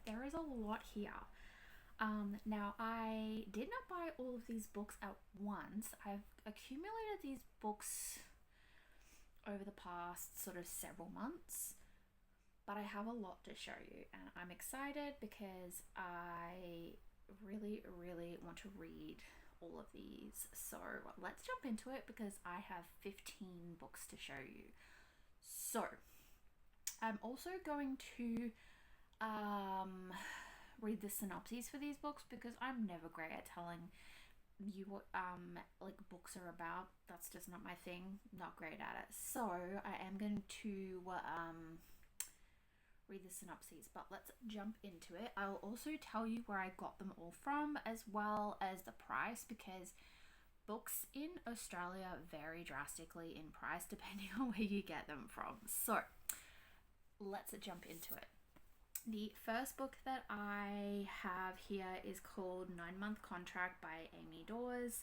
there is a lot here. Now I did not buy all of these books at once. I've accumulated these books over the past sort of several months, but I have a lot to show you, and I'm excited because I really, really want to read all of these. So let's jump into it because I have 15 books to show you. So I'm also going to read the synopses for these books because I'm never great at telling you what like books are about. That's just not my thing. Not great at it. So I am going to read the synopses, but let's jump into it. I'll also tell you where I got them all from, as well as the price, because books in Australia vary drastically in price depending on where you get them from. So let's jump into it. The first book that I have here is called 9-Month Contract by Amy Dawes.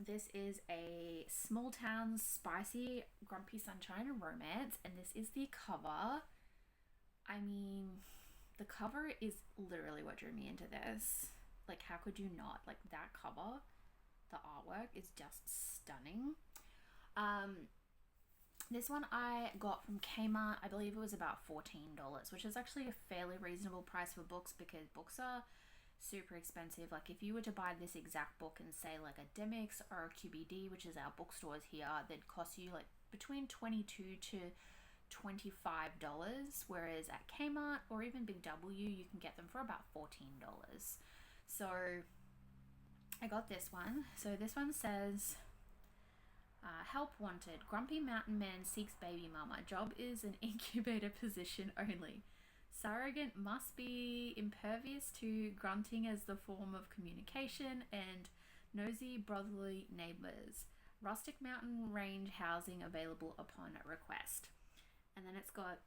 This is a small town, spicy, grumpy sunshine romance, and this is the cover. I mean, the cover is literally what drew me into this. Like, how could you not? Like, that cover, the artwork is just stunning. This one I got from Kmart. I believe it was about $14, which is actually a fairly reasonable price for books because books are super expensive. Like, if you were to buy this exact book in, say, like a Demix or a QBD, which is our bookstores here, they'd cost you like between $22 to $25, whereas at Kmart or even Big W you can get them for about $14. So I got this one. So this one says, help wanted, grumpy mountain man seeks baby mama, job is an incubator position only, surrogate must be impervious to grunting as the form of communication, and nosy brotherly neighbors, rustic mountain range housing available upon request. And then it's got,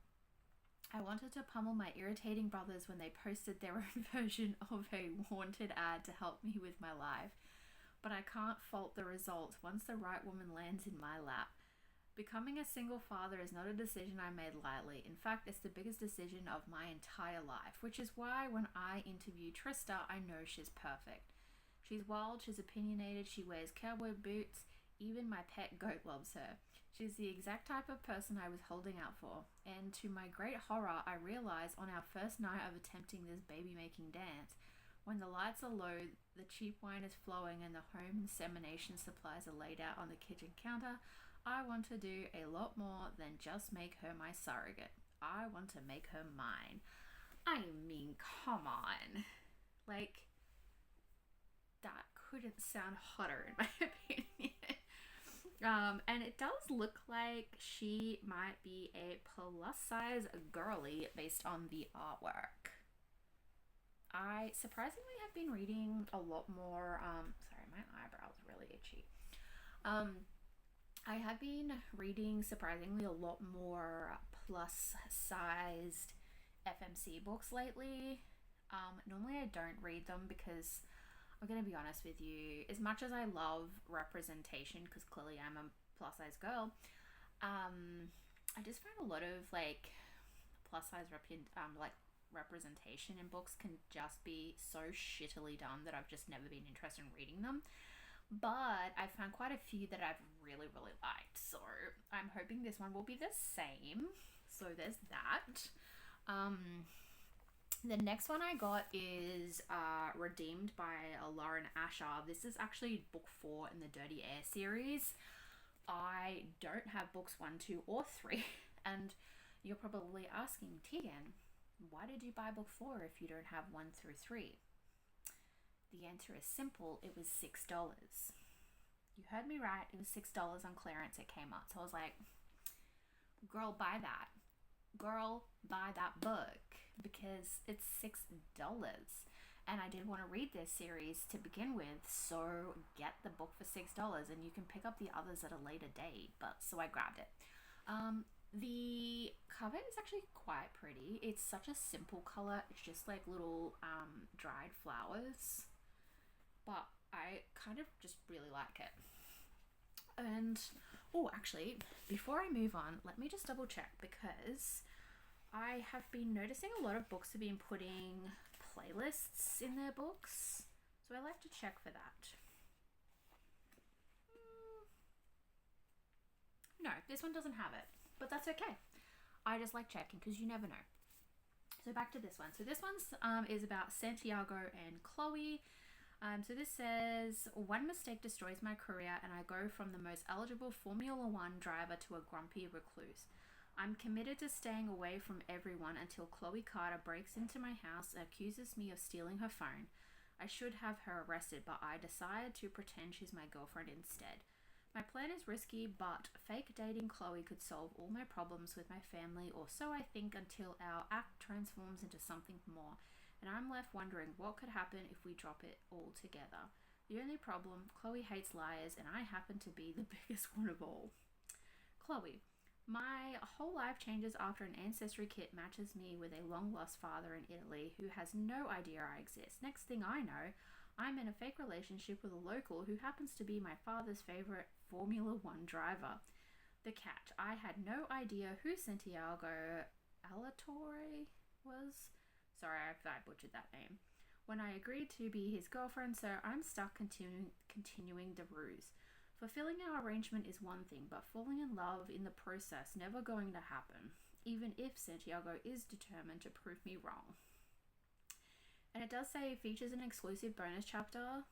I wanted to pummel my irritating brothers when they posted their own version of a wanted ad to help me with my life. But I can't fault the results once the right woman lands in my lap. Becoming a single father is not a decision I made lightly. In fact, it's the biggest decision of my entire life, which is why when I interview Trista, I know she's perfect. She's wild, she's opinionated, she wears cowboy boots, even my pet goat loves her. She's the exact type of person I was holding out for, and to my great horror, I realized on our first night of attempting this baby-making dance, when the lights are low, the cheap wine is flowing, and the home insemination supplies are laid out on the kitchen counter, I want to do a lot more than just make her my surrogate. I want to make her mine. I mean, come on. Like, that couldn't sound hotter in my opinion. And it does look like she might be a plus size girly based on the artwork. I surprisingly have been reading a lot more. Sorry, my eyebrow's really itchy. I have been reading surprisingly a lot more plus sized FMC books lately. Normally I don't read them because I'm going to be honest with you, as much as I love representation, because clearly I'm a plus size girl, I just find a lot of like plus size representation in books can just be so shittily done that I've just never been interested in reading them. But I found quite a few that I've really, really liked. So I'm hoping this one will be the same. So there's that. The next one I got is Redeemed by Lauren Asher. This is actually book 4 in the Dirty Air series. I don't have books 1, 2, or 3. And you're probably asking, Tegan, why did you buy book 4 if you don't have 1 through 3? The answer is simple. It was $6. You heard me right. It was $6 on clearance at Kmart. So I was like, girl, buy that. Girl, buy that book because it's $6. And I did want to read this series to begin with, so get the book for $6 and you can pick up the others at a later date. But so I grabbed it. The cover is actually quite pretty. It's such a simple color. It's just like little dried flowers. But I kind of just really like it. And, oh, actually, before I move on, let me just double check because I have been noticing a lot of books have been putting playlists in their books, so I like to check for that. No, this one doesn't have it, but that's okay. I just like checking because you never know. So back to this one. So this one is about Santiago and Chloe. So this says, one mistake destroys my career and I go from the most eligible Formula One driver to a grumpy recluse. I'm committed to staying away from everyone until Chloe Carter breaks into my house and accuses me of stealing her phone. I should have her arrested, but I decide to pretend she's my girlfriend instead. My plan is risky, but fake dating Chloe could solve all my problems with my family, or so I think, until our act transforms into something more. And I'm left wondering what could happen if we drop it all together. The only problem, Chloe hates liars, and I happen to be the biggest one of all. Chloe, my whole life changes after an ancestry kit matches me with a long-lost father in Italy who has no idea I exist. Next thing I know, I'm in a fake relationship with a local who happens to be my father's favorite Formula One driver. The cat. I had no idea who Santiago Alatorre was. Sorry if I butchered that name. When I agreed to be his girlfriend, so I'm stuck continuing the ruse. Fulfilling our arrangement is one thing, but falling in love in the process never going to happen, even if Santiago is determined to prove me wrong. And it does say features an exclusive bonus chapter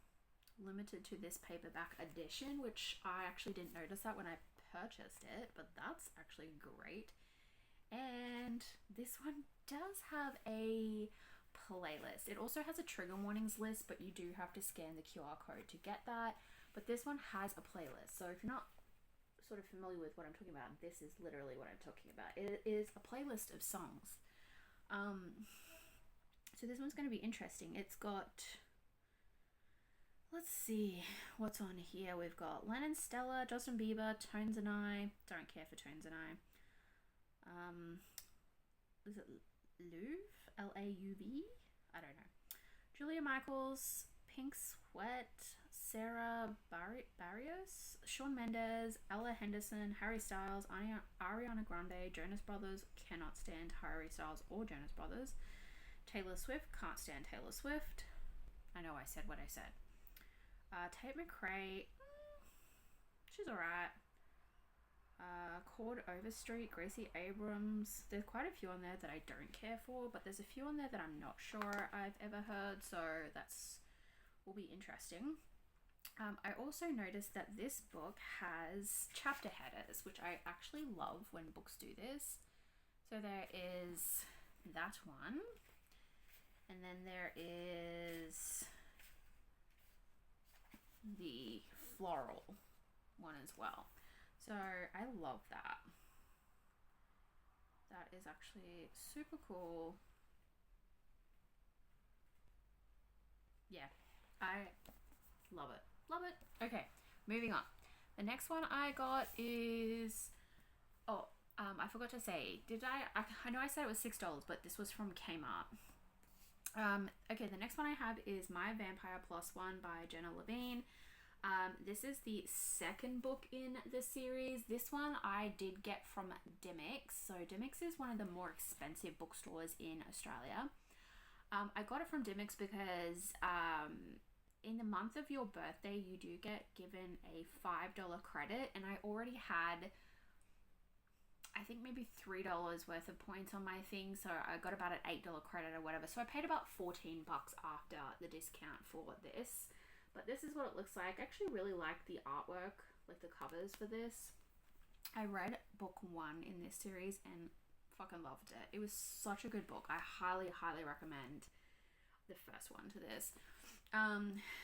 limited to this paperback edition, which I actually didn't notice that when I purchased it, but that's actually great. And this one does have a playlist. It also has a trigger warnings list, but you do have to scan the QR code to get that. But this one has a playlist. So if you're not sort of familiar with what I'm talking about, this is literally what I'm talking about. It is a playlist of songs. So this one's going to be interesting. It's got, let's see what's on here. We've got Lennon, Stella, Justin Bieber, Tones and I. Don't care for Tones and I. Is it Lauv? L-A-U-V? I don't know. Julia Michaels, Pink Sweat, Sarah Barrios, Shawn Mendes, Ella Henderson, Harry Styles, Ariana Grande, Jonas Brothers. Cannot stand Harry Styles or Jonas Brothers. Taylor Swift. Can't stand Taylor Swift. I know I said what I said. Tate McRae. She's alright. Chord Overstreet, Gracie Abrams. There's quite a few on there that I don't care for, but there's a few on there that I'm not sure I've ever heard, so that's will be interesting. I also noticed that this book has chapter headers, which I actually love when books do this. So there is that one, and then there is the floral one as well. So I love that. That is actually super cool. Yeah, I love it. Love it. Okay, moving on. The next one I got is, I forgot to say, I know I said it was $6, but this was from Kmart. Okay, the next one I have is My Vampire Plus One by Jenna Levine. This is the second book in the series. This one I did get from Deluxe. So Deluxe is one of the more expensive bookstores in Australia. I got it from Deluxe because in the month of your birthday you do get given a $5 credit, and I already had, I think maybe $3 worth of points on my thing, so I got about an $8 credit or whatever. So I paid about $14 after the discount for this. But this is what it looks like. I actually really like the artwork, like the covers for this. I read book 1 in this series and fucking loved it. It was such a good book. I highly, highly recommend the first one to this.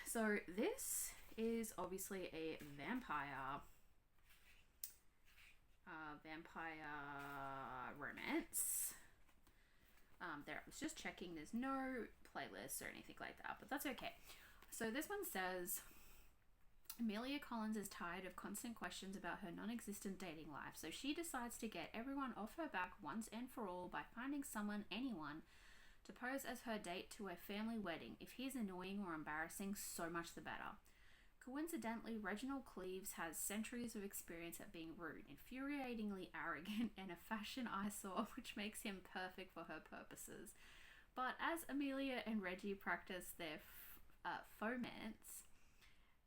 So this is obviously a vampire romance. There, I was just checking. There's no playlist or anything like that, but that's okay. So this one says, Amelia Collins is tired of constant questions about her non-existent dating life, so she decides to get everyone off her back once and for all by finding anyone, to pose as her date to a family wedding. If he's annoying or embarrassing, so much the better. Coincidentally, Reginald Cleves has centuries of experience at being rude, infuriatingly arrogant, and a fashion eyesore, which makes him perfect for her purposes. But as Amelia and Reggie practice their fomance,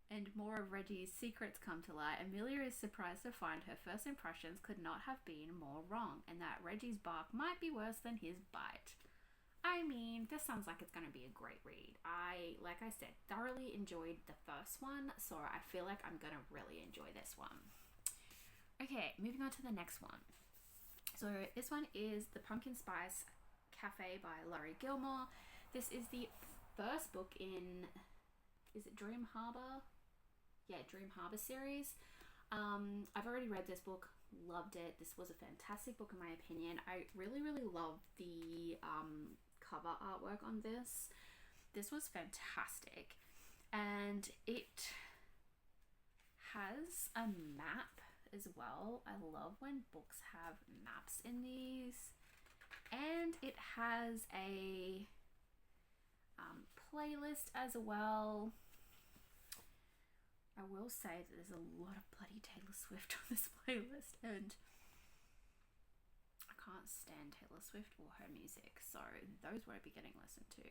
and more of Reggie's secrets come to light, Amelia is surprised to find her first impressions could not have been more wrong, and that Reggie's bark might be worse than his bite. I mean, this sounds like it's going to be a great read. Like I said, thoroughly enjoyed the first one, so I feel like I'm going to really enjoy this one. Okay, moving on to the next one. So this one is The Pumpkin Spice Cafe by Laurie Gilmore. This is the first book in, is it Dream Harbor? Yeah, Dream Harbor series. I've already read this book, loved it. This was a fantastic book in my opinion. I really, really love the cover artwork on this. This was fantastic, and it has a map as well. I love when books have maps in these, and it has a playlist as well. I will say that there's a lot of bloody Taylor Swift on this playlist, and I can't stand Taylor Swift or her music, so those won't be getting listened to.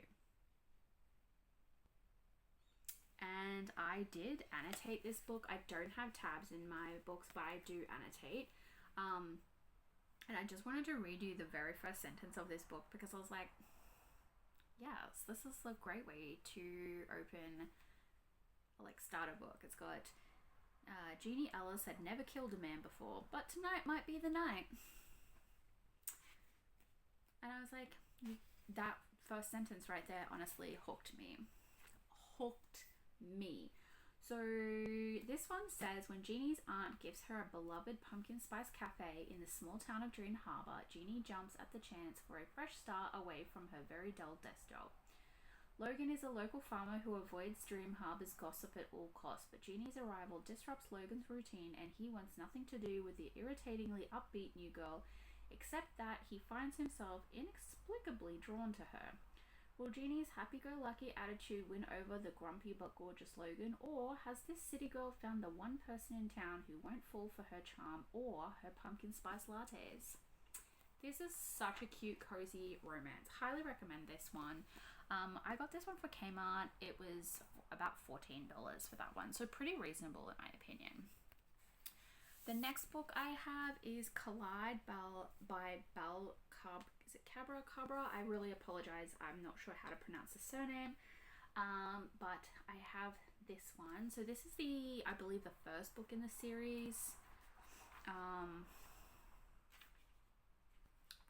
And I did annotate this book. I don't have tabs in my books, but I do annotate. And I just wanted to read you the very first sentence of this book because I was like, yes, this is a great way to open, like, start a book. It's got Jeannie Ellis had never killed a man before, but tonight might be the night. And I was like, that first sentence right there honestly hooked me. So this one says, when Jeannie's aunt gives her a beloved pumpkin spice cafe in the small town of Dream Harbor, Jeannie jumps at the chance for a fresh start away from her very dull desk job. Logan is a local farmer who avoids Dream Harbor's gossip at all costs, but Jeannie's arrival disrupts Logan's routine and he wants nothing to do with the irritatingly upbeat new girl, except that he finds himself inexplicably drawn to her. Will Jeannie's happy-go-lucky attitude win over the grumpy but gorgeous Logan, or has this city girl found the one person in town who won't fall for her charm or her pumpkin spice lattes? This is such a cute, cozy romance. Highly recommend this one. I got this one for Kmart. It was about $14 for that one, so pretty reasonable in my opinion. The next book I have is Collide by Belle Cab. Is it Cabra? I really apologize. I'm not sure how to pronounce the surname. But I have this one. So this is I believe the first book in the series. I'm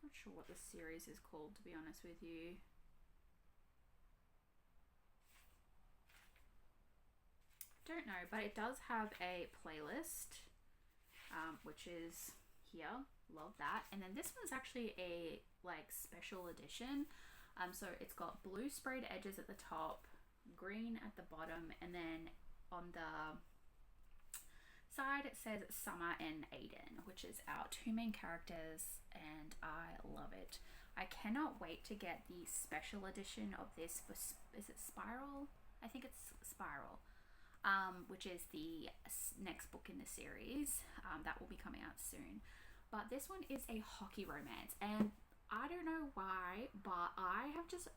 not sure what the series is called, to be honest with you. Don't know, but it does have a playlist, which is here. Love that. And then this one's actually a special edition. So it's got blue sprayed edges at the top, green at the bottom, and then on the side it says Summer and Aiden, which is our two main characters, and I love it. I cannot wait to get the special edition of this for, is it Spiral? I think it's Spiral. Which is the next book in the series. That will be coming out soon. But this one is a hockey romance, and I don't know why, but I have just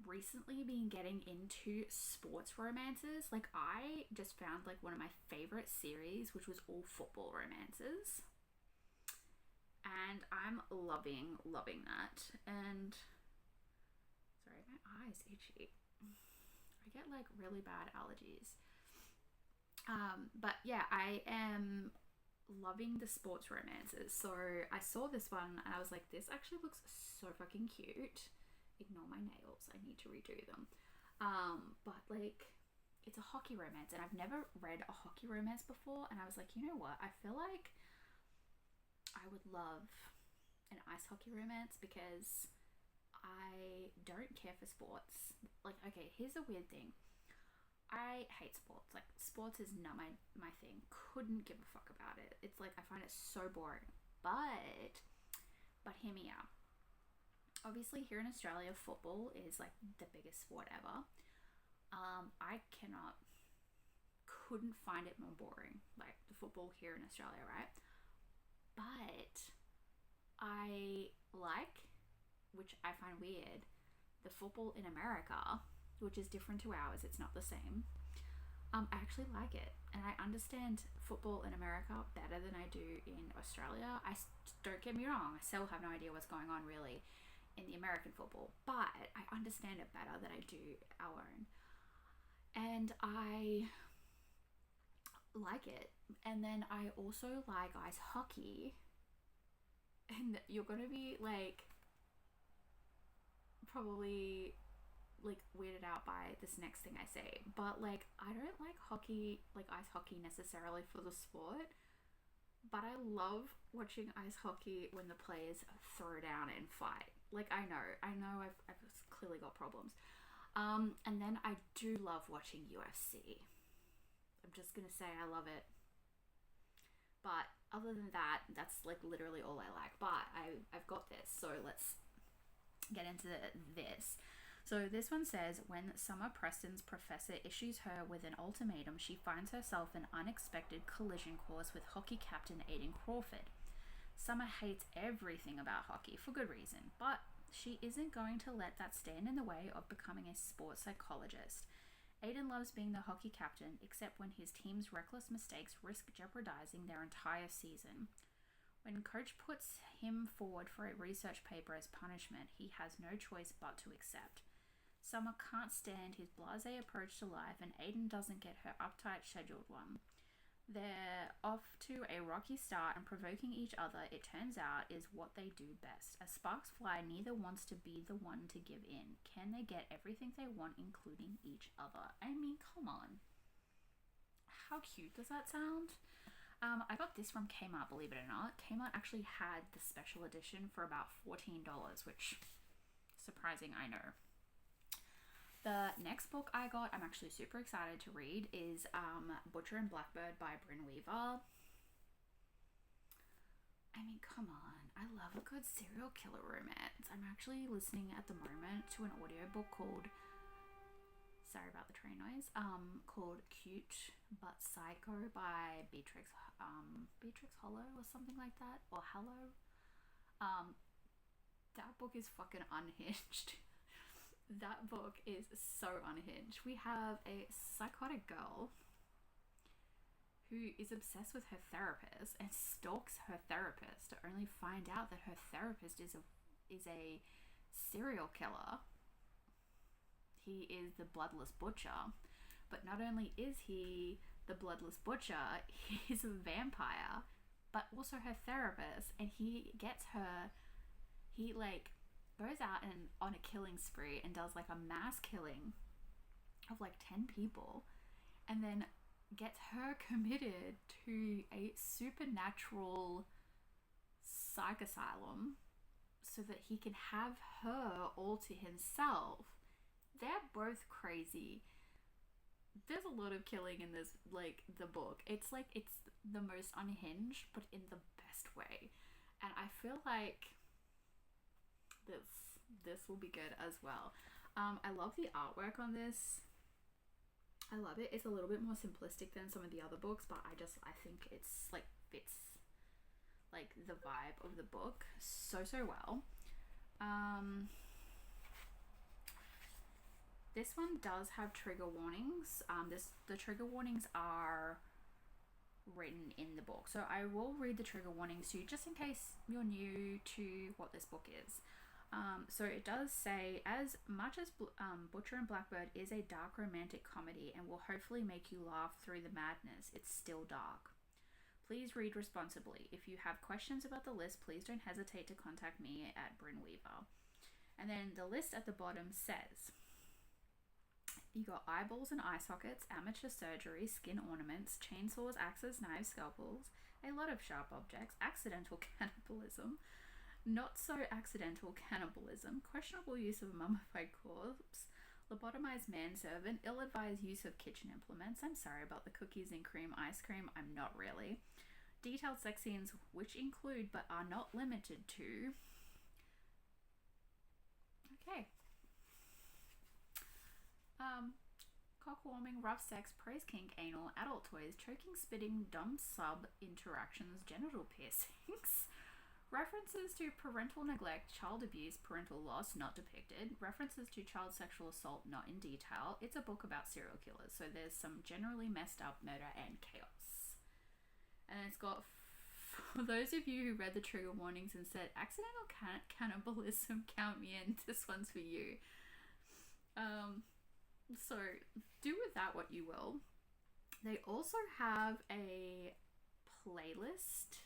recently been getting into sports romances. Like, I just found one of my favorite series, which was all football romances, and I'm loving that. And sorry, my eye's itchy. I get really bad allergies. But yeah, I am loving the sports romances. So I saw this one and I was like, this actually looks so fucking cute. Ignore my nails, I need to redo them. But it's a hockey romance, and I've never read a hockey romance before, and I was like, you know what, I feel like I would love an ice hockey romance because I don't care for sports. Okay, here's a weird thing. I hate sports. Sports is not my thing. Couldn't give a fuck about it. It's I find it so boring. But hear me out. Obviously, here in Australia, football is the biggest sport ever. I cannot couldn't find it more boring, like the football here in Australia, right? But I like, which I find weird, the football in America, which is different to ours. It's not the same. I actually like it, and I understand football in America better than I do in Australia. Don't get me wrong, I still have no idea what's going on really in the American football, but I understand it better than I do our own, and I like it. And then I also like ice hockey, and you're gonna be like probably like weirded out by this next thing I say, but like I don't like hockey, like ice hockey necessarily for the sport, but I love watching ice hockey when the players throw down and fight. Like I know I've clearly got problems. And then I do love watching UFC. I'm just gonna say I love it. But other than that, that's like literally all I like. But I've got this, so let's get into this. So this one says, when Summer Preston's professor issues her with an ultimatum, she finds herself in unexpected collision course with hockey captain Aidan Crawford. Summer hates everything about hockey for good reason, but she isn't going to let that stand in the way of becoming a sports psychologist. Aidan loves being the hockey captain, except when his team's reckless mistakes risk jeopardizing their entire season. When coach puts him forward for a research paper as punishment, he has no choice but to accept. Summer can't stand his blasé approach to life, and Aidan doesn't get her uptight scheduled one. They're off to a rocky start, and provoking each other, it turns out, is what they do best. As sparks fly, neither wants to be the one to give in. Can they get everything they want, including each other? I mean, come on. How cute does that sound? I got this from Kmart, believe it or not. Kmart actually had the special edition for about $14, which, surprising, I know. The next book I got, I'm actually super excited to read, is Butcher and Blackbird by Bryn Weaver. I mean, come on. I love a good serial killer romance. I'm actually listening at the moment to an audiobook called, sorry about the train noise, called Cute But Psycho by Beatrix Hollow or something like that, or Hello. That book is fucking unhinged. That book is so unhinged. We have a psychotic girl who is obsessed with her therapist and stalks her therapist to only find out that her therapist is a serial killer. He is the bloodless butcher. But not only is he the bloodless butcher, he's a vampire, but also her therapist, and he goes out and on a killing spree and does like a mass killing of like 10 people, and then gets her committed to a supernatural psych asylum so that he can have her all to himself. They're both crazy. There's a lot of killing in this, like, the book. It's like, it's the most unhinged, but in the best way. And I feel like this will be good as well. I love the artwork on this. I love it. It's a little bit more simplistic than some of the other books, but I think it's like fits like the vibe of the book so well. This one does have trigger warnings. The trigger warnings are written in the book, so I will read the trigger warnings to you just in case you're new to what this book is. So it does say, as much as Butcher and Blackbird is a dark romantic comedy and will hopefully make you laugh through the madness, it's still dark. Please read responsibly. If you have questions about the list, please don't hesitate to contact me at Bryn Weaver. And then the list at the bottom says, you got eyeballs and eye sockets, amateur surgery, skin ornaments, chainsaws, axes, knives, scalpels, a lot of sharp objects, accidental cannibalism, not so accidental cannibalism, questionable use of a mummified corpse, lobotomized manservant, ill-advised use of kitchen implements. I'm sorry about the cookies and cream ice cream, I'm not really. Detailed sex scenes which include but are not limited to. Okay. cock-warming, rough sex, praise kink, anal, adult toys, choking, spitting, dumb sub interactions, genital piercings. References to parental neglect, child abuse, parental loss not depicted. References to child sexual assault not in detail. It's a book about serial killers, so there's some generally messed up murder and chaos. And it's got, for those of you who read the trigger warnings and said, accidental cannibalism, count me in, this one's for you. So do with that what you will. They also have a playlist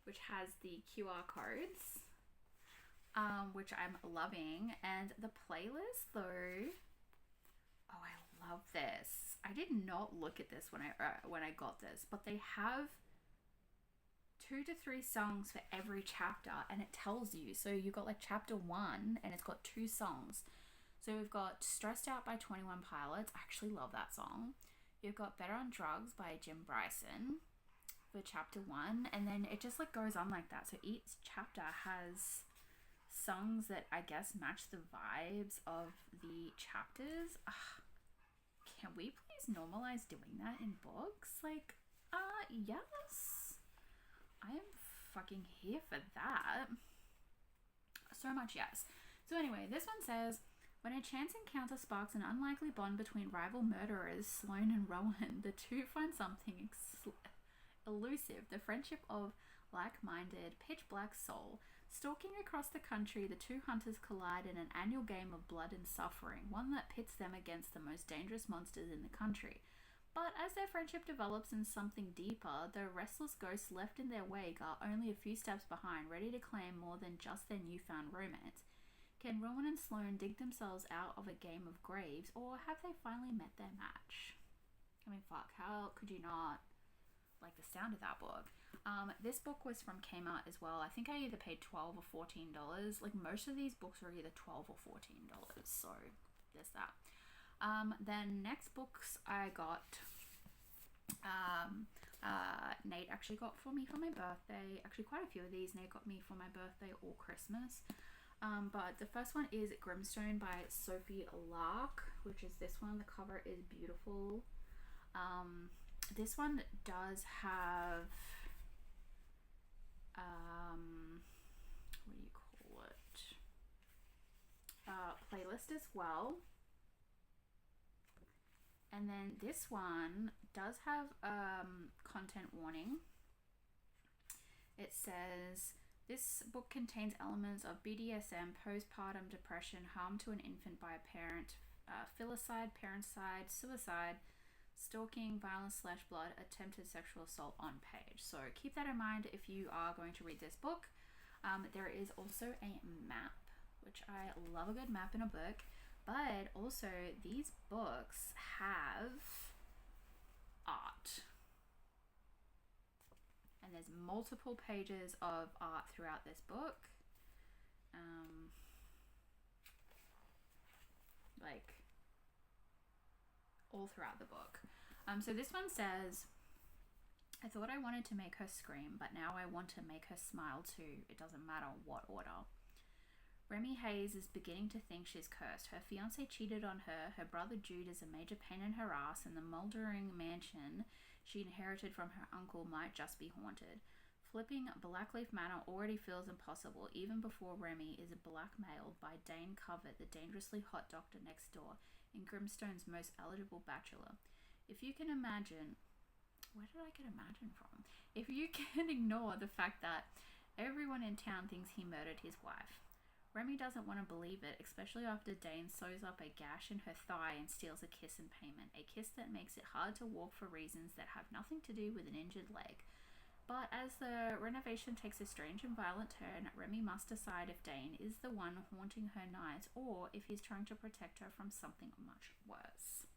which has the QR codes, which I'm loving. And the playlist though, oh, I love this. I did not look at this when I got this, but they have 2 to 3 songs for every chapter, and it tells you. So you've got like chapter 1 and it's got 2 songs. So we've got Stressed Out by 21 Pilots. I actually love that song. You've got Better on Drugs by Jim Bryson for chapter 1, and then it just like goes on like that. So each chapter has songs that I guess match the vibes of the chapters. Can we please normalize doing that in books? Like, yes. I am fucking here for that. So much yes. So anyway, this one says, when a chance encounter sparks an unlikely bond between rival murderers Sloane and Rowan, the two find something elusive, the friendship of like-minded, pitch-black soul. Stalking across the country, the two hunters collide in an annual game of blood and suffering, one that pits them against the most dangerous monsters in the country. But as their friendship develops in something deeper, the restless ghosts left in their wake are only a few steps behind, ready to claim more than just their newfound romance. Can Rowan and Sloane dig themselves out of a game of graves, or have they finally met their match? I mean, fuck, how could you not like the sound of that book? This book was from Kmart as well. I think I either paid $12 or $14. Like, most of these books are either $12 or $14, so there's that. Then next books I got, Nate actually got for me for my birthday. Actually, quite a few of these Nate got me for my birthday or Christmas. But the first one is Grimstone by Sophie Lark, which is this one. The cover is beautiful. This one does have, what do you call it? Playlist as well. And then this one does have content warning. It says, this book contains elements of BDSM, postpartum depression, harm to an infant by a parent, filicide, parenticide, suicide, stalking, violence/blood, attempted sexual assault on page. So keep that in mind if you are going to read this book. There is also a map, which I love a good map in a book, but also these books have art. And there's multiple pages of art throughout this book. Like, all throughout the book. So this one says, I thought I wanted to make her scream, but now I want to make her smile too. It doesn't matter what order. Remy Hayes is beginning to think she's cursed. Her fiancé cheated on her, her brother Jude is a major pain in her ass, and the mouldering mansion she inherited from her uncle might just be haunted. Flipping Blackleaf Manor already feels impossible, even before Remy is blackmailed by Dane Covert, the dangerously hot doctor next door, and Grimstone's most eligible bachelor. If you can imagine... Where did I get imagine from? If you can ignore the fact that everyone in town thinks he murdered his wife. Remy doesn't want to believe it, especially after Dane sews up a gash in her thigh and steals a kiss in payment. A kiss that makes it hard to walk for reasons that have nothing to do with an injured leg. But as the renovation takes a strange and violent turn, Remy must decide if Dane is the one haunting her nights or if he's trying to protect her from something much worse.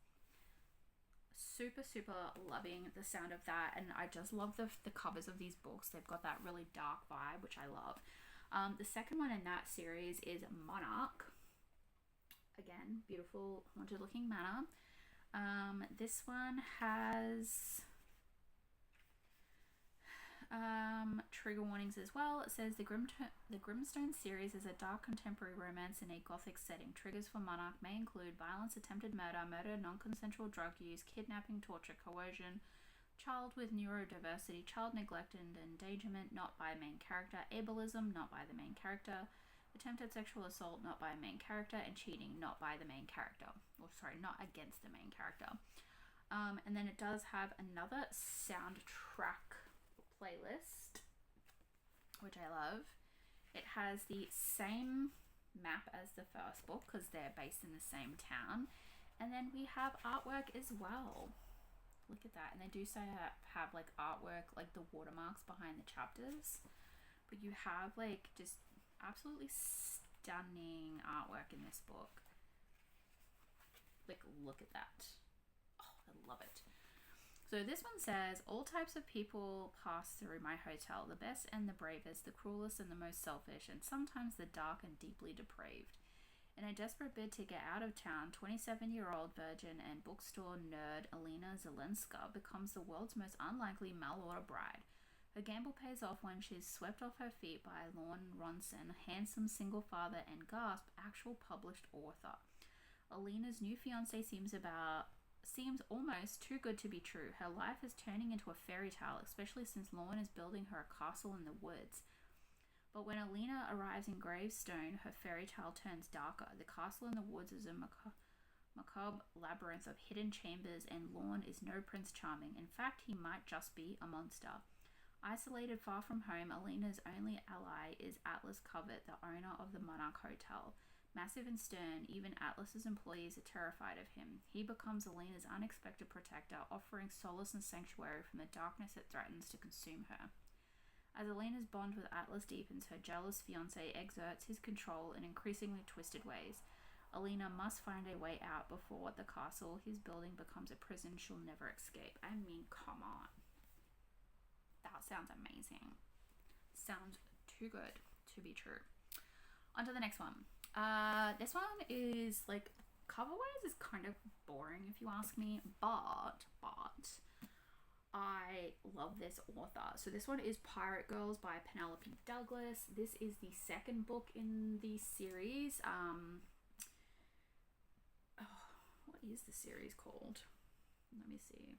Super, super loving the sound of that, and I just love the covers of these books. They've got that really dark vibe, which I love. The second one in that series is Monarch. Again, beautiful haunted looking manor. This one has Trigger warnings as well. It says the Grimstone series is a dark contemporary romance in a gothic setting. Triggers for Monarch may include violence, attempted murder, non-consensual drug use, kidnapping, torture, coercion, child with neurodiversity, child neglect and endangerment, not by main character, ableism, not by the main character, attempted sexual assault, not by main character, and cheating, not by the main character. Or sorry, not against the main character. And then it does have another soundtrack playlist, which I love. It has the same map as the first book because they're based in the same town, and then we have artwork as well. Look at that. And they do say have like artwork, like the watermarks behind the chapters, but you have like just absolutely stunning artwork in this book. Like, look at that. Oh, I love it. So this one says, all types of people pass through my hotel, the best and the bravest, the cruelest and the most selfish, and sometimes the dark and deeply depraved. In a desperate bid to get out of town, 27-year-old virgin and bookstore nerd Alina Zelenska becomes the world's most unlikely mail-order bride. Her gamble pays off when she's swept off her feet by Lorne Ronson, handsome single father and gasp, actual published author. Alina's new fiancé seems almost too good to be true. Her life is turning into a fairy tale, especially since Lorne is building her a castle in the woods. But when Alina arrives in Gravestone, her fairy tale turns darker. The castle in the woods is a macabre labyrinth of hidden chambers, and Lorne is no Prince Charming. In fact, he might just be a monster. Isolated far from home, Alina's only ally is Atlas Covert, the owner of the Monarch Hotel. Massive and stern, even Atlas's employees are terrified of him. He becomes Alina's unexpected protector, offering solace and sanctuary from the darkness that threatens to consume her. As Alina's bond with Atlas deepens, her jealous fiancé exerts his control in increasingly twisted ways. Alina must find a way out before the castle he's building becomes a prison she'll never escape. I mean, come on. That sounds amazing. Sounds too good to be true. On to the next one. This one is like cover-wise is kind of boring if you ask me, but I love this author. So this one is Pirate Girls by Penelope Douglas. This is the second book in the series. What is the series called? Let me see.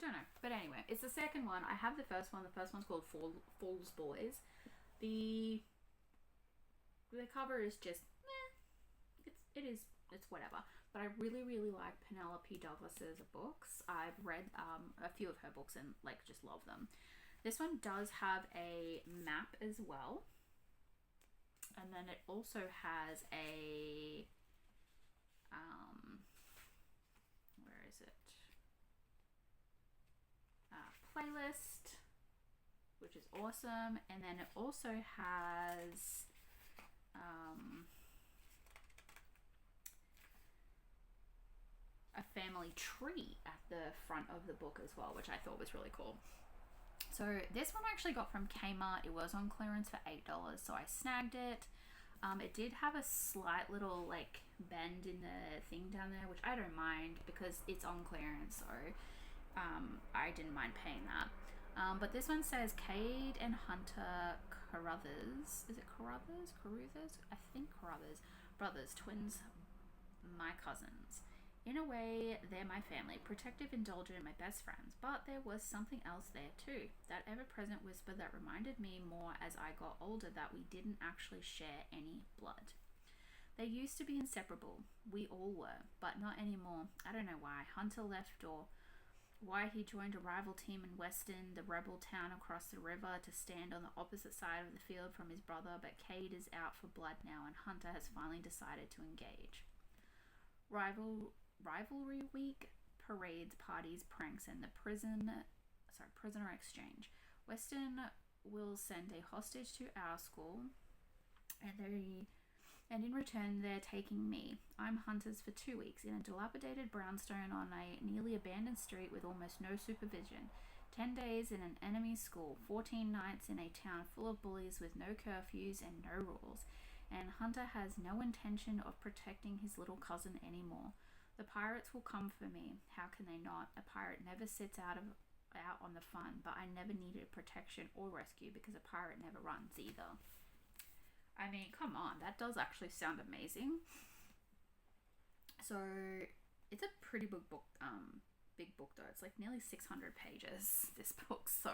Don't know, but anyway, it's the second one. I have the first one. The first one's called Falls Boys. The cover is just it's whatever, but I really like Penelope Douglas's books. I've read a few of her books and like just love them. This one does have a map as well, and then it also has a where is it? Playlist, which is awesome, and then it also has a family tree at the front of the book as well, which I thought was really cool. So this one I actually got from Kmart. It was on clearance for $8, so I snagged it. It did have a slight little like bend in the thing down there, which I don't mind because it's on clearance, so I didn't mind paying that. But this one says Cade and Hunter Carruthers. Is it Carruthers? I think Carruthers. Brothers, twins, my cousins. In a way, they're my family, protective, indulgent, my best friends. But there was something else there too. That ever-present whisper that reminded me more as I got older that we didn't actually share any blood. They used to be inseparable. We all were, but not anymore. I don't know why. Hunter left or why he joined a rival team in Weston, the rebel town across the river, to stand on the opposite side of the field from his brother, but Cade is out for blood now and Hunter has finally decided to engage. Rivalry week, parades, parties, pranks, and the prisoner exchange. Weston will send a hostage to our school, and in return they're taking me. I'm Hunter's for 2 weeks in a dilapidated brownstone on a nearly abandoned street with almost no supervision. 10 days in an enemy school, 14 nights in a town full of bullies with no curfews and no rules. and Hunter has no intention of protecting his little cousin anymore. The pirates will come for me. How can they not? A pirate never sits out on the fun, but I never needed protection or rescue because a pirate never runs either. I mean, come on, that does actually sound amazing. So it's a pretty big book. Big book though. It's like nearly 600 pages. This book, so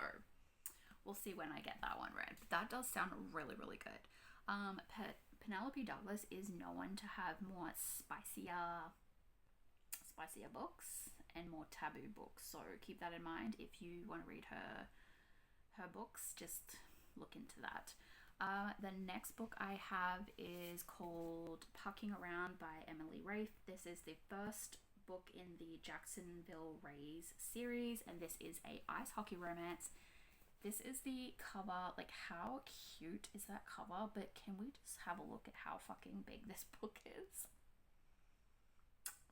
we'll see when I get that one read. But that does sound really, really good. Penelope Douglas is known to have more spicier books and more taboo books, so keep that in mind. If you want to read her books, just look into that. The next book I have is called Pucking Around by Emily Rafe. This is the first book in the Jacksonville Rays series, and this is a ice hockey romance. This is the cover. Like, how cute is that cover? But can we just have a look at how fucking big this book is?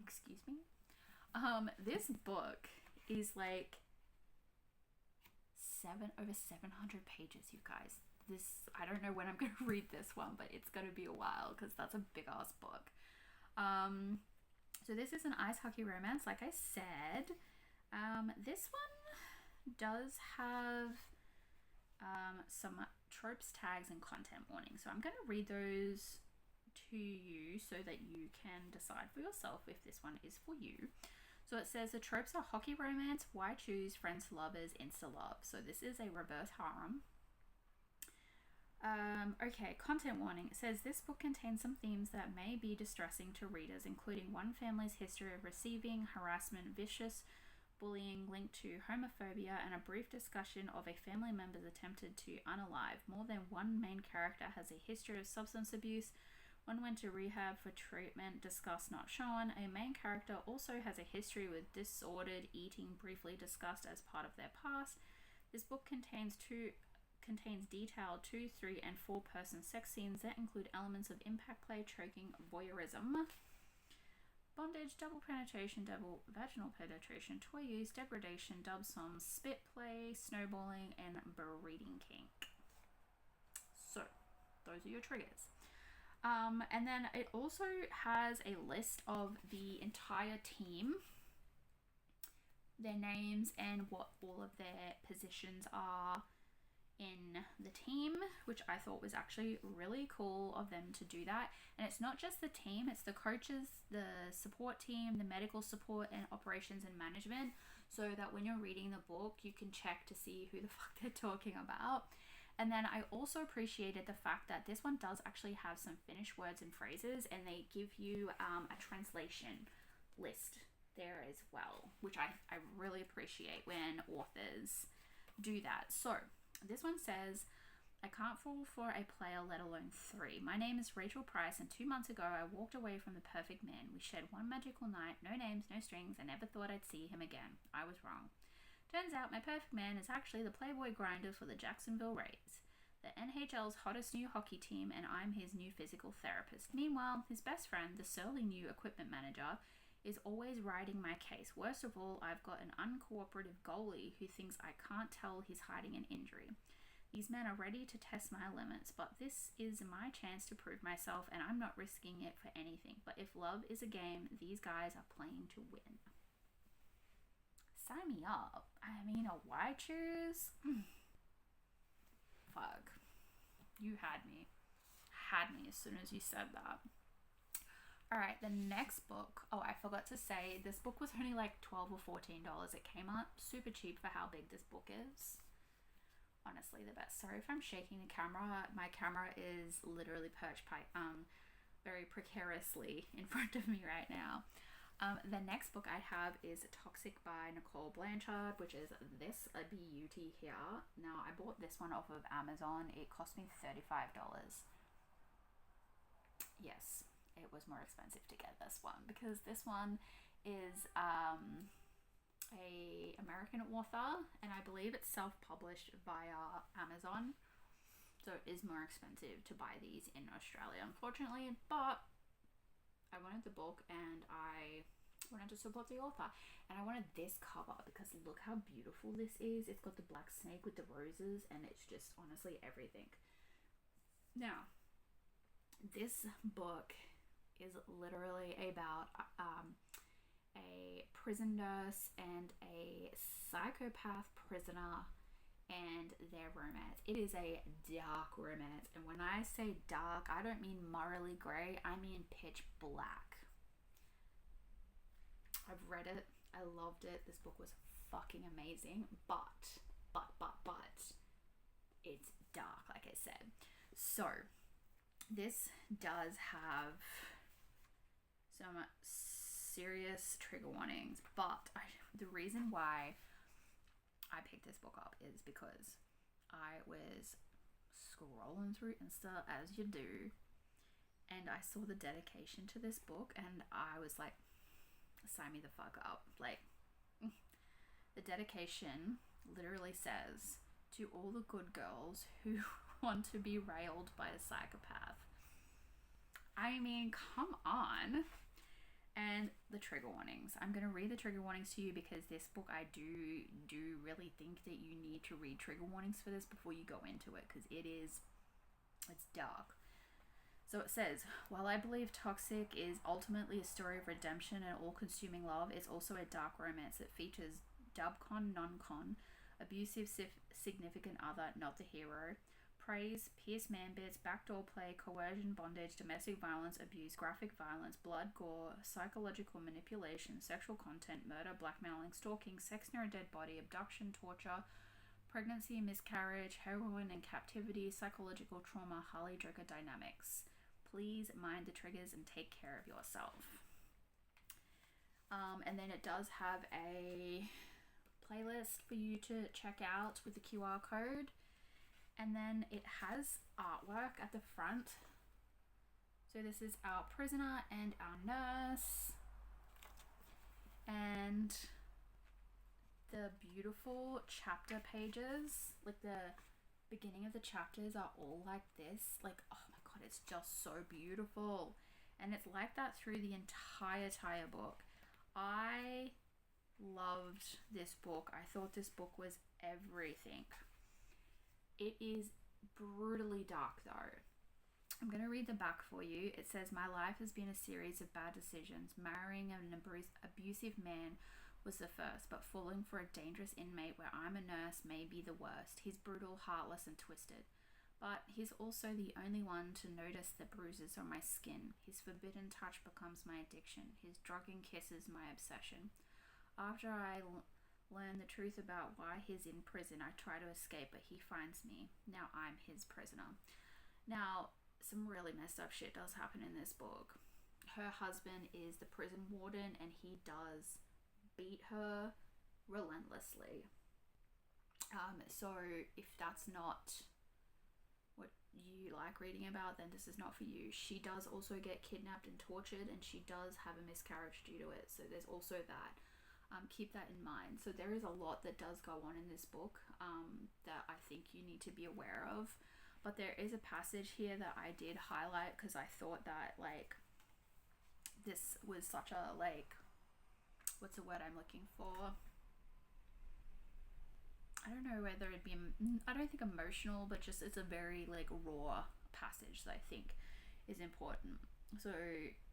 Excuse me. This book is like over 700 pages, you guys. I don't know when I'm going to read this one, but it's going to be a while because that's a big ass book. So this is an ice hockey romance, like I said. This one does have some tropes, tags, and content warnings. So I'm going to read those to you so that you can decide for yourself if this one is for you. So it says the tropes are hockey romance, why choose, friends to lovers, insta love. So this is a reverse harem. Okay, content warning. It says this book contains some themes that may be distressing to readers, including one family's history of receiving harassment, vicious bullying linked to homophobia, and a brief discussion of a family member's attempted to unalive. More than one main character has a history of substance abuse. One went to rehab for treatment, discussed not shown. A main character also has a history with disordered eating, briefly discussed as part of their past. This book contains detailed 2, 3, and 4-person sex scenes that include elements of impact play, choking, voyeurism, bondage, double penetration, double vaginal penetration, toy use, degradation, dub-som, spit play, snowballing, and breeding kink. So, those are your triggers. And then it also has a list of the entire team, their names, and what all of their positions are in the team, which I thought was actually really cool of them to do that. And it's not just the team, it's the coaches, the support team, the medical support, and operations and management, so that when you're reading the book you can check to see who the fuck they're talking about. And then I also appreciated the fact that this one does actually have some Finnish words and phrases, and they give you a translation list there as well, which I really appreciate when authors do that. So this one says, I can't fall for a player, let alone 3. My name is Rachel Price, and 2 months ago I walked away from the perfect man. We shared one magical night, no names, no strings. I never thought I'd see him again. I was wrong. Turns out my perfect man is actually the Playboy grinder for the Jacksonville Rays, the NHL's hottest new hockey team, and I'm his new physical therapist. Meanwhile, his best friend, the surly new equipment manager, is always riding my case. Worst of all, I've got an uncooperative goalie who thinks I can't tell he's hiding an injury. These men are ready to test my limits, but this is my chance to prove myself, and I'm not risking it for anything. But if love is a game, these guys are playing to win. Sign me up. I mean, a why choose? Fuck. You had me. Had me as soon as you said that. Alright, the next book. Oh, I forgot to say, this book was only like $12 or $14. It came out super cheap for how big this book is. Honestly, the best. Sorry if I'm shaking the camera. My camera is literally perched very precariously in front of me right now. The next book I have is Toxic by Nicole Blanchard, which is this beauty here. Now, I bought this one off of Amazon. It cost me $35. Yes, it was more expensive to get this one because this one is a American author, and I believe it's self-published via Amazon. So it is more expensive to buy these in Australia, unfortunately, but I wanted the book and I wanted to support the author, and I wanted this cover because look how beautiful this is. It's got the black snake with the roses, and it's just honestly everything. Now, This book is literally about a prison nurse and a psychopath prisoner and their romance. It is a dark romance, and when I say dark, I don't mean morally grey, I mean pitch black. I've read it, I loved it, this book was fucking amazing, but it's dark, like I said. So this does have some serious trigger warnings, but the reason why I picked this book up is because I was scrolling through Insta as you do, and I saw the dedication to this book, and I was like, sign me the fuck up. Like, the dedication literally says, to all the good girls who want to be railed by a psychopath. I mean, come on. And the trigger warnings. I'm going to read the trigger warnings to you because this book, I do really think that you need to read trigger warnings for this before you go into it, because it's dark. So it says, while I believe Toxic is ultimately a story of redemption and all-consuming love, it's also a dark romance that features dubcon, non-con, abusive significant other, not the hero, praise, pierced man bits, backdoor play, coercion, bondage, domestic violence, abuse, graphic violence, blood, gore, psychological manipulation, sexual content, murder, blackmailing, stalking, sex near a dead body, abduction, torture, pregnancy, miscarriage, heroin and captivity, psychological trauma, Harley-Joker dynamics. Please mind the triggers and take care of yourself. And then it does have a playlist for you to check out with the QR code. And then it has artwork at the front. So this is our prisoner and our nurse. And the beautiful chapter pages, like the beginning of the chapters are all like this. Like, oh my god, it's just so beautiful. And it's like that through the entire book. I loved this book. I thought this book was everything. It is brutally dark though. I'm going to read the back for you. It says, my life has been a series of bad decisions. Marrying an abusive man was the first, but falling for a dangerous inmate where I'm a nurse may be the worst. He's brutal, heartless, and twisted. But he's also the only one to notice the bruises on my skin. His forbidden touch becomes my addiction. His drugging kisses my obsession. After I learn the truth about why he's in prison, I try to escape, but he finds me. Now I'm his prisoner. Now, some really messed up shit does happen in this book. Her husband is the prison warden, and he does beat her relentlessly. So if that's not what you like reading about, then this is not for you. She does also get kidnapped and tortured, and she does have a miscarriage due to it, so there's also that. Keep that in mind. So there is a lot that does go on in this book that I think you need to be aware of. But there is a passage here that I did highlight because I thought that, like, this was such a, like, what's the word I'm looking for? I don't know whether it'd be, I don't think emotional, but just it's a very, like, raw passage that I think is important. So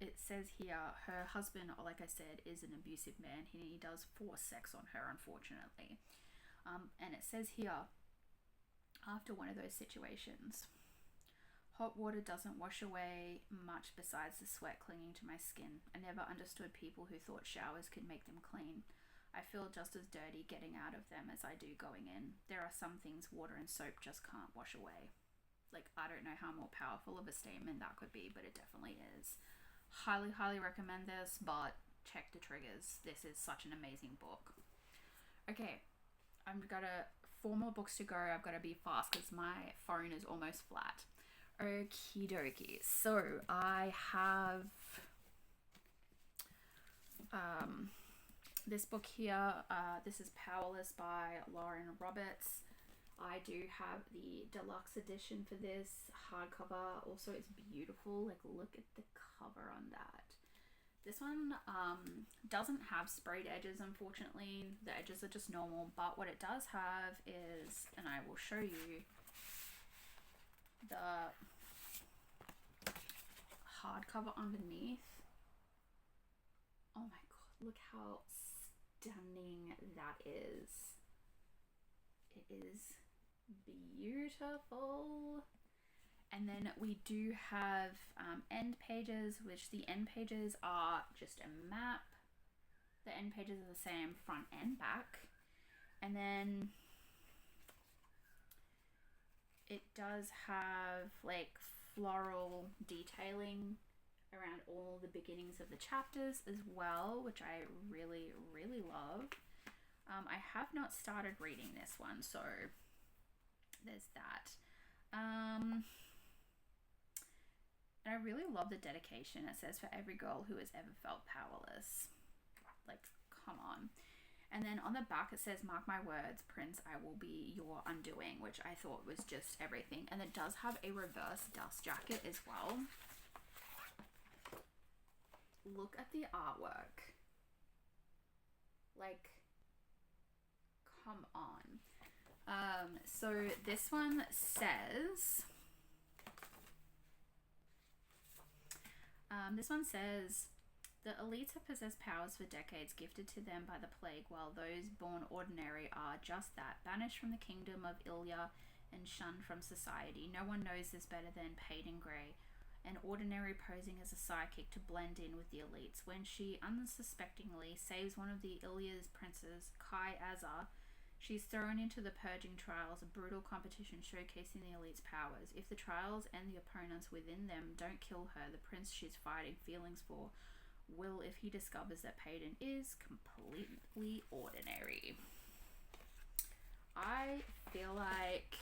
it says here, her husband, like I said, is an abusive man. He does force sex on her, unfortunately. And it says here, after one of those situations, hot water doesn't wash away much besides the sweat clinging to my skin. I never understood people who thought showers could make them clean. I feel just as dirty getting out of them as I do going in. There are some things water and soap just can't wash away. Like, I don't know how more powerful of a statement that could be, but it definitely is. Highly recommend this, but check the triggers. This is such an amazing book. Okay, I've got 4 more books to go. I've got to be fast because my phone is almost flat. Okie dokie. So I have this book here. This is Powerless by Lauren Roberts. I do have the deluxe edition for this hardcover. Also, it's beautiful. Like, look at the cover on that. This one doesn't have sprayed edges, unfortunately. The edges are just normal, but what it does have is, and I will show you, the hardcover underneath. Oh my god, look how stunning that is. It is beautiful. And then we do have end pages, which the end pages are just a map. The end pages are the same front and back. And then it does have like floral detailing around all the beginnings of the chapters as well, which I really, really love. I have not started reading this one, so there's that. And I really love the dedication. It says, for every girl who has ever felt powerless. Like, come on. And then on the back it says, mark my words, Prince, I will be your undoing, which I thought was just everything. And it does have a reverse dust jacket as well. Look at the artwork. Like, come on. So this one says... the elites have possessed powers for decades, gifted to them by the plague, while those born ordinary are just that, banished from the kingdom of Ilya and shunned from society. No one knows this better than Peyton Grey, an ordinary posing as a psychic to blend in with the elites. When she unsuspectingly saves one of the Ilya's princes, Kai Azar, she's thrown into the purging trials, a brutal competition showcasing the elite's powers. If the trials and the opponents within them don't kill her, the prince she's fighting feelings for will, if he discovers that Peyton is completely ordinary. I feel like,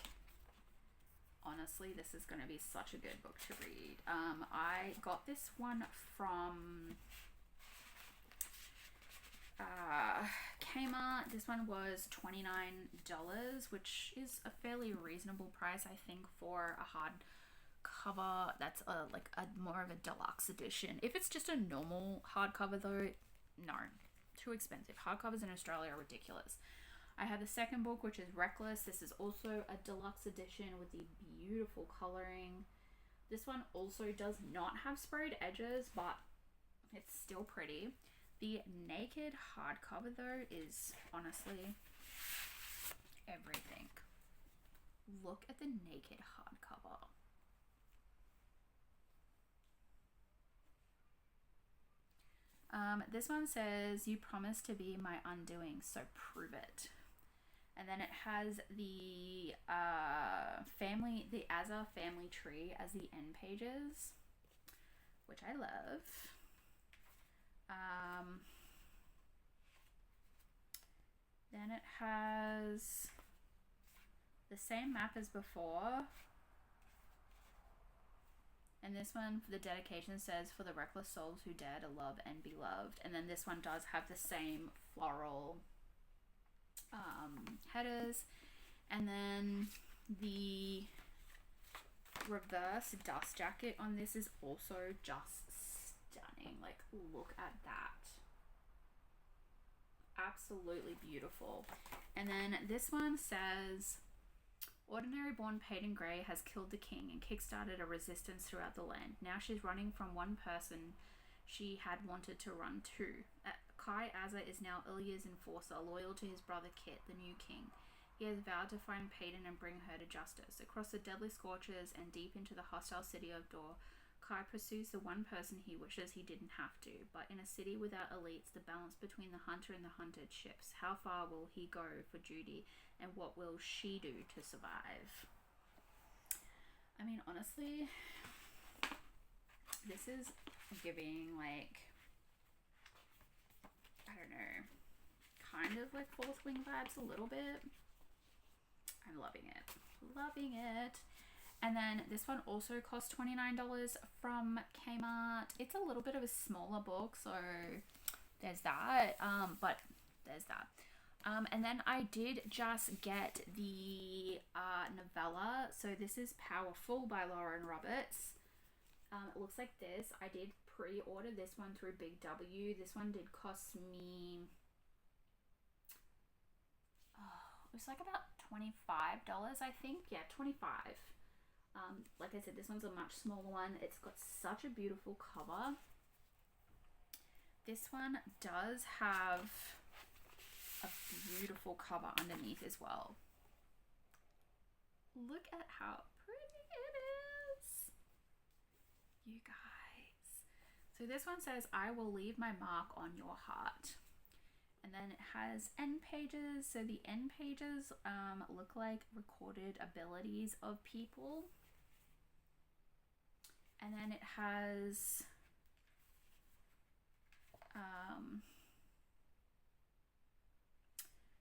honestly, this is going to be such a good book to read. I got this one from Kmart. This one was $29, which is a fairly reasonable price, I think, for a hardcover that's like a more of a deluxe edition. If it's just a normal hardcover though, no, too expensive. Hardcovers in Australia are ridiculous. I have the second book, which is Reckless. This is also a deluxe edition with the beautiful coloring. This one also does not have sprayed edges, but it's still pretty. The naked hardcover though is honestly everything. Look at the naked hardcover. This one says, you promised to be my undoing, so prove it. And then it has the the Azar family tree as the end pages, which I love. Then it has the same map as before. And this one, for the dedication, says, for the reckless souls who dare to love and be loved. And then this one does have the same floral headers. And then the reverse dust jacket on this is also just stunning. Like, look at that. Absolutely beautiful. And then this one says, ordinary born Peyton Grey has killed the king and kickstarted a resistance throughout the land. Now she's running from one person she had wanted to run to. Kai Azar is now Ilya's enforcer, loyal to his brother Kit, the new king. He has vowed to find Peyton and bring her to justice. Across the deadly scorches and deep into the hostile city of Dor, Kai pursues the one person he wishes he didn't have to. But in a city without elites, the balance between the hunter and the hunted shifts. How far will he go for duty, and what will she do to survive? I mean, honestly, this is giving, like, I don't know, kind of like Fourth Wing vibes a little bit. I'm loving it. Loving it. And then this one also cost $29 from Kmart. It's a little bit of a smaller book, so there's that. But there's that. And then I did just get the novella. So this is Powerful by Lauren Roberts. It looks like this. I did pre-order this one through Big W. This one did cost me, it was like about $25, I think. Yeah, $25. Like I said, this one's a much smaller one. It's got such a beautiful cover. This one does have a beautiful cover underneath as well. Look at how pretty it is, you guys. So this one says, I will leave my mark on your heart. And then it has end pages. So the end pages look like recorded abilities of people. And then it has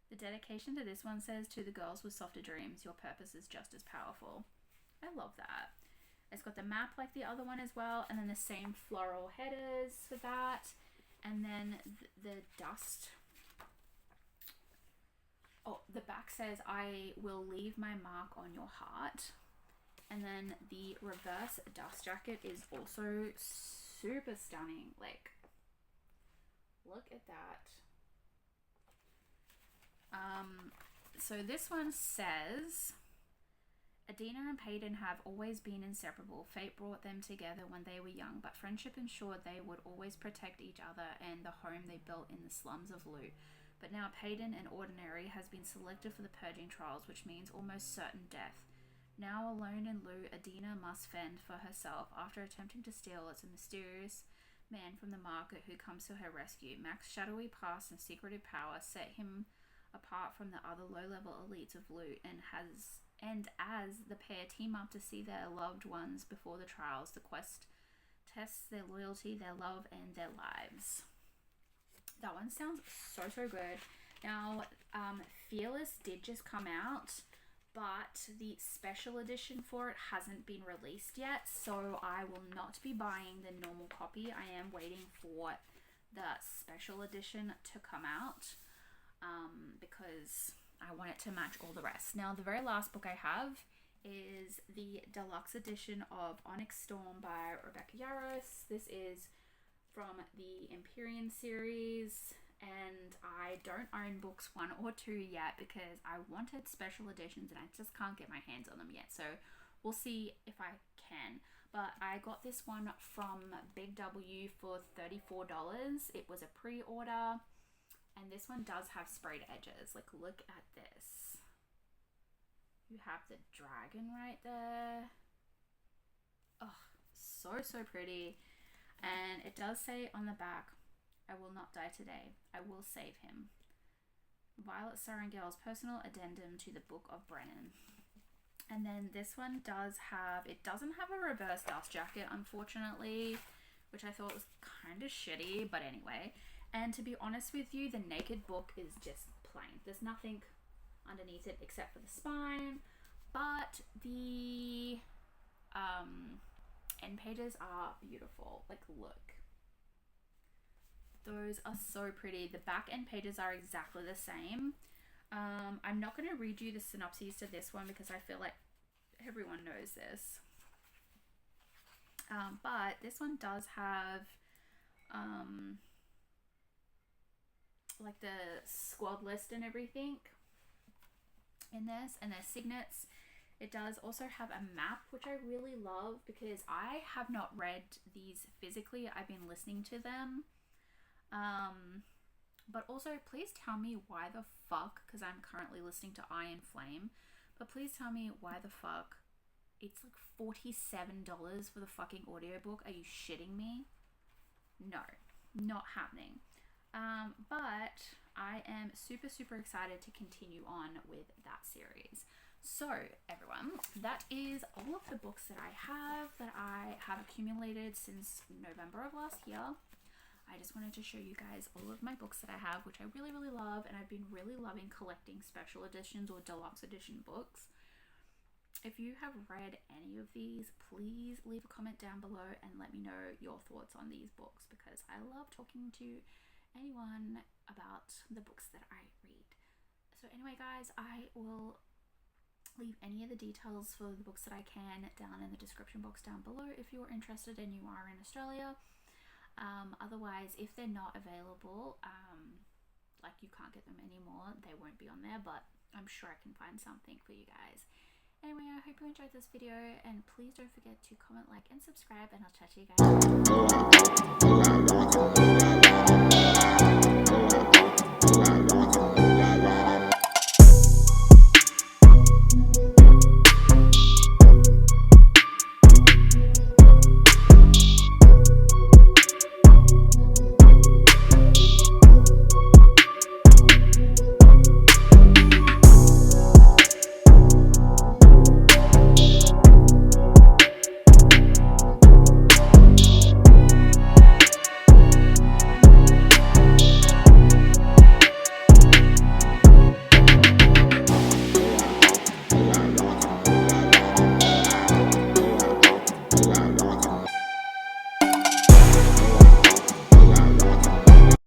the dedication to this one says, to the girls with softer dreams, your purpose is just as powerful. I love that. It's got the map like the other one as well, and then the same floral headers for that, and then the dust. Oh, the back says, I will leave my mark on your heart. And then the reverse dust jacket is also super stunning. Like, look at that. So this one says, Adina and Peyton have always been inseparable. Fate brought them together when they were young, but friendship ensured they would always protect each other and the home they built in the slums of Loot. But now Peyton, an ordinary, has been selected for the purging trials, which means almost certain death. Now alone in Loot, Adina must fend for herself. After attempting to steal, it's a mysterious man from the market who comes to her rescue. Mac's shadowy past and secretive power set him apart from the other low-level elites of Loot, and as the pair team up to see their loved ones before the trials, the quest tests their loyalty, their love, and their lives. That one sounds so good. Now, Fearless did just come out, but the special edition for it hasn't been released yet, so I will not be buying the normal copy. I am waiting for the special edition to come out, because I want it to match all the rest. Now, the very last book I have is the deluxe edition of Onyx Storm by Rebecca Yarros. This is from the Empyrean series, and I don't own books 1 or 2 yet because I wanted special editions and I just can't get my hands on them yet, so we'll see if I can. But I got this one from Big W for $34. It was a pre-order, and this one does have sprayed edges. Like, look at this. You have the dragon right there. Oh, so pretty. And it does say on the back, I will not die today. I will save him. Violet Sorrengail's personal addendum to the Book of Brennan. And then this one does have, it doesn't have a reverse dust jacket, unfortunately, which I thought was kind of shitty, but anyway. And to be honest with you, the naked book is just plain. There's nothing underneath it except for the spine, but the end pages are beautiful. Like, look. Those are so pretty. The back end pages are exactly the same. I'm not going to read you the synopses to this one because I feel like everyone knows this. But this one does have like the squad list and everything in this, and their signets. It does also have a map, which I really love because I have not read these physically. I've been listening to them. But also, please tell me why the fuck, because I'm currently listening to Iron Flame, but please tell me why the fuck it's like $47 for the fucking audiobook. Are you shitting me? No, not happening. But I am super excited to continue on with that series. So everyone, that is all of the books that I have accumulated since November of last year. I just wanted to show you guys all of my books that I have, which I really love, and I've been really loving collecting special editions or deluxe edition books. If you have read any of these, please leave a comment down below and let me know your thoughts on these books, because I love talking to anyone about the books that I read. So anyway guys, I will leave any of the details for the books that I can down in the description box down below if you're interested and you are in Australia. Otherwise, if they're not available, like you can't get them anymore, they won't be on there, but I'm sure I can find something for you guys. Anyway, I hope you enjoyed this video, and please don't forget to comment, like, and subscribe, and I'll chat to you guys later.